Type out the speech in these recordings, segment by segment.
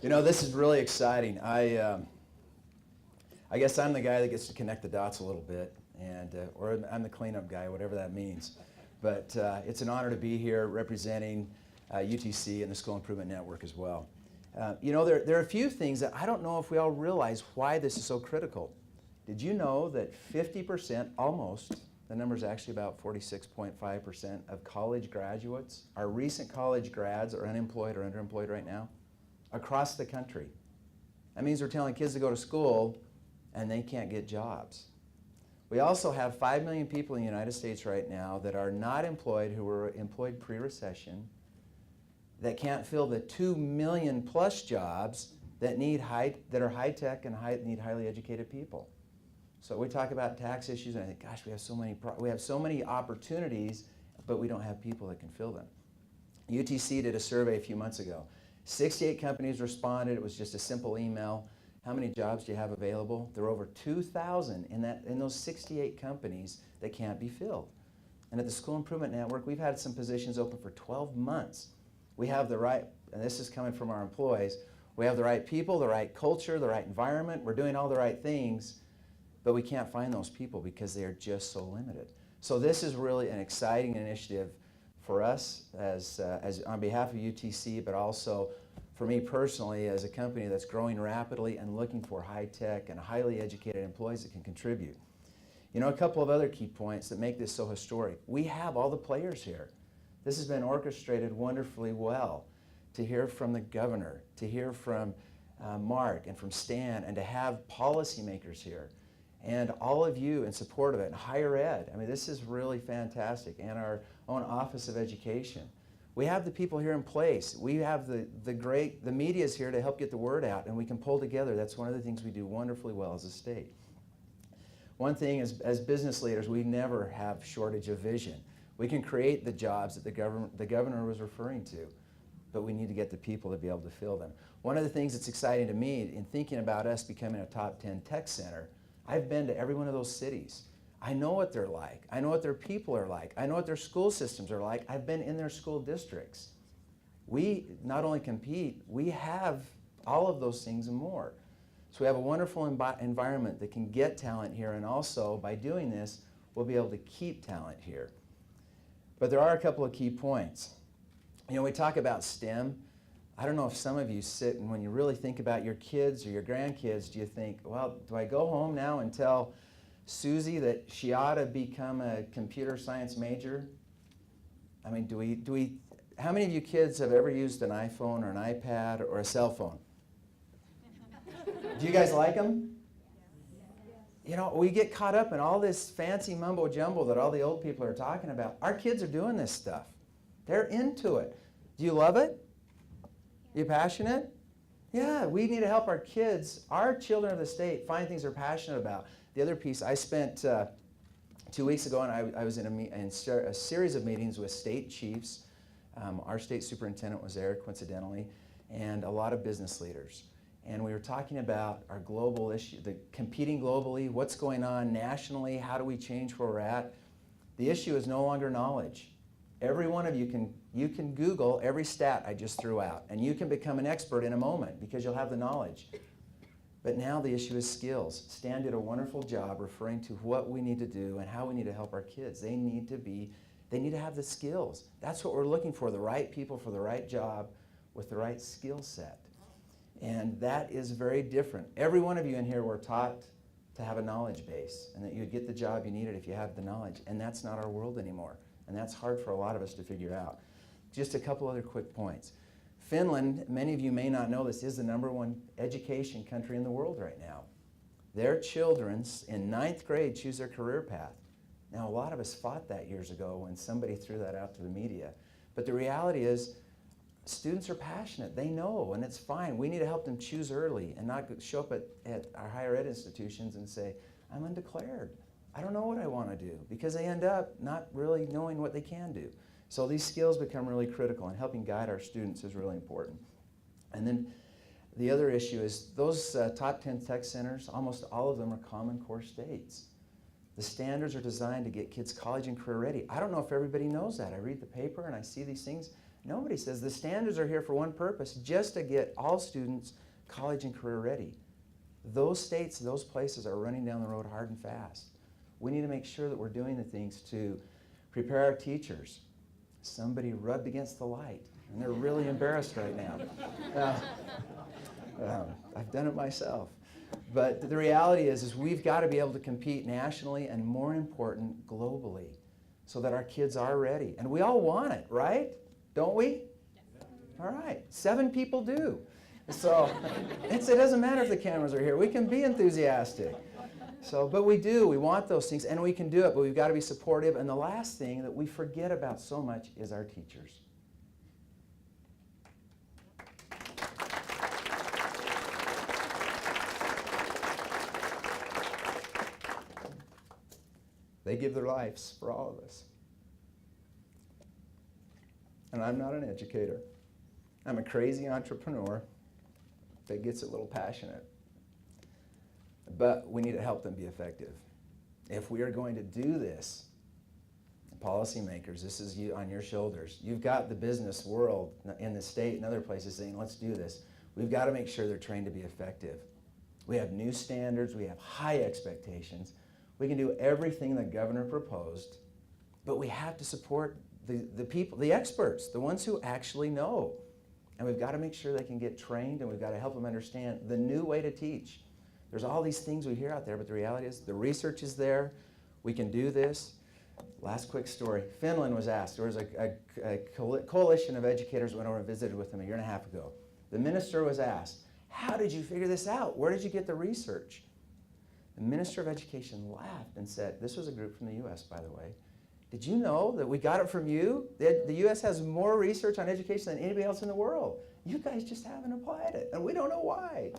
You know, this is really exciting. I guess I'm the guy that gets to connect the dots a little bit, and or I'm the cleanup guy, whatever that means. But it's an honor to be here representing UTC and the School Improvement Network as well. You know, there are a few things that I don't know if we all realize why this is so critical. Did you know that 50%, almost, the number is actually about 46.5% of college graduates, our recent college grads, are unemployed or underemployed right now? Across the country. That means we're telling kids to go to school and they can't get jobs. We also have 5 million people in the United States right now that are not employed, who were employed pre-recession, that can't fill the 2 million plus jobs that are high-tech and need highly educated people. So we talk about tax issues and I think, gosh, we have so many opportunities, but we don't have people that can fill them. UTC did a survey a few months ago. 68 companies responded. It was just a simple email. How many jobs do you have available? There are over 2,000 in those 68 companies that can't be filled. And at the School Improvement Network, we've had some positions open for 12 months. We have the right, and this is coming from our employees, we have the right people, the right culture, the right environment. We're doing all the right things, but we can't find those people because they are just so limited. So this is really an exciting initiative for us as on behalf of UTC, but also for me personally as a company that's growing rapidly and looking for high-tech and highly educated employees that can contribute. You know, a couple of other key points that make this so historic. We have all the players here. This has been orchestrated wonderfully well. To hear from the governor, to hear from Mark and from Stan, and to have policymakers here, and all of you in support of it, and higher ed. I mean, this is really fantastic, and our own Office of Education. We have the people here in place. We have the media's here to help get the word out, and we can pull together. That's one of the things we do wonderfully well as a state. One thing is, as business leaders, we never have shortage of vision. We can create the jobs that the governor was referring to, but we need to get the people to be able to fill them. One of the things that's exciting to me in thinking about us becoming a top 10 tech center, I've been to every one of those cities. I know what they're like. I know what their people are like. I know what their school systems are like. I've been in their school districts. We not only compete, we have all of those things and more. So we have a wonderful environment that can get talent here, and also by doing this, we'll be able to keep talent here. But there are a couple of key points. You know, we talk about STEM. I don't know if some of you sit and when you really think about your kids or your grandkids, do you think, well, do I go home now and tell Susie that she ought to become a computer science major? I mean, how many of you kids have ever used an iPhone or an iPad or a cell phone? Do you guys like them? You know, we get caught up in all this fancy mumbo jumbo that all the old people are talking about. Our kids are doing this stuff. They're into it. Do you love it? You passionate? Yeah, we need to help our kids, our children of the state, find things they're passionate about. The other piece, I spent 2 weeks ago, and I was in a series of meetings with state chiefs. Our state superintendent was there, coincidentally, and a lot of business leaders. And we were talking about our global issue, the competing globally, what's going on nationally, how do we change where we're at. The issue is no longer knowledge. Every one of you can Google every stat I just threw out, and you can become an expert in a moment because you'll have the knowledge. But now the issue is skills. Stan did a wonderful job referring to what we need to do and how we need to help our kids. They need to have the skills. That's what we're looking for, the right people for the right job with the right skill set. And that is very different. Every one of you in here were taught to have a knowledge base and that you'd get the job you needed if you had the knowledge. And that's not our world anymore. And that's hard for a lot of us to figure out. Just a couple other quick points. Finland, many of you may not know this, is the #1 education country in the world right now. Their children in 9th grade choose their career path. Now, a lot of us fought that years ago when somebody threw that out to the media. But the reality is, students are passionate. They know, and it's fine. We need to help them choose early and not show up at our higher ed institutions and say, I'm undeclared. I don't know what I want to do, because they end up not really knowing what they can do. So these skills become really critical, and helping guide our students is really important. And then the other issue is those top 10 tech centers, almost all of them are Common Core states. The standards are designed to get kids college and career ready. I don't know if everybody knows that. I read the paper and I see these things. Nobody says the standards are here for one purpose, just to get all students college and career ready. Those states, those places are running down the road hard and fast. We need to make sure that we're doing the things to prepare our teachers. Somebody rubbed against the light, and they're really embarrassed right now. I've done it myself. But the reality is we've got to be able to compete nationally and, more important, globally, so that our kids are ready. And we all want it, right? Don't we? All right. 7 people do. So it doesn't matter if the cameras are here. We can be enthusiastic. But we do. We want those things, and we can do it, but we've got to be supportive. And the last thing that we forget about so much is our teachers. They give their lives for all of us. And I'm not an educator. I'm a crazy entrepreneur that gets a little passionate. But we need to help them be effective. If we are going to do this, policymakers, this is on your shoulders. You've got the business world in the state and other places saying, let's do this. We've got to make sure they're trained to be effective. We have new standards. We have high expectations. We can do everything the governor proposed, but we have to support the people, the experts, the ones who actually know. And we've got to make sure they can get trained, and we've got to help them understand the new way to teach. There's all these things we hear out there, but the reality is the research is there. We can do this. Last quick story. Finland was asked. There was a coalition of educators went over and visited with them a year and a half ago. The minister was asked, how did you figure this out? Where did you get the research? The Minister of Education laughed and said, this was a group from the U.S., by the way, did you know that we got it from you? The U.S. has more research on education than anybody else in the world. You guys just haven't applied it, and we don't know why.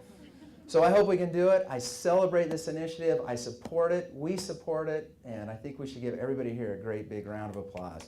So I hope we can do it. I celebrate this initiative. I support it. We support it. And I think we should give everybody here a great big round of applause.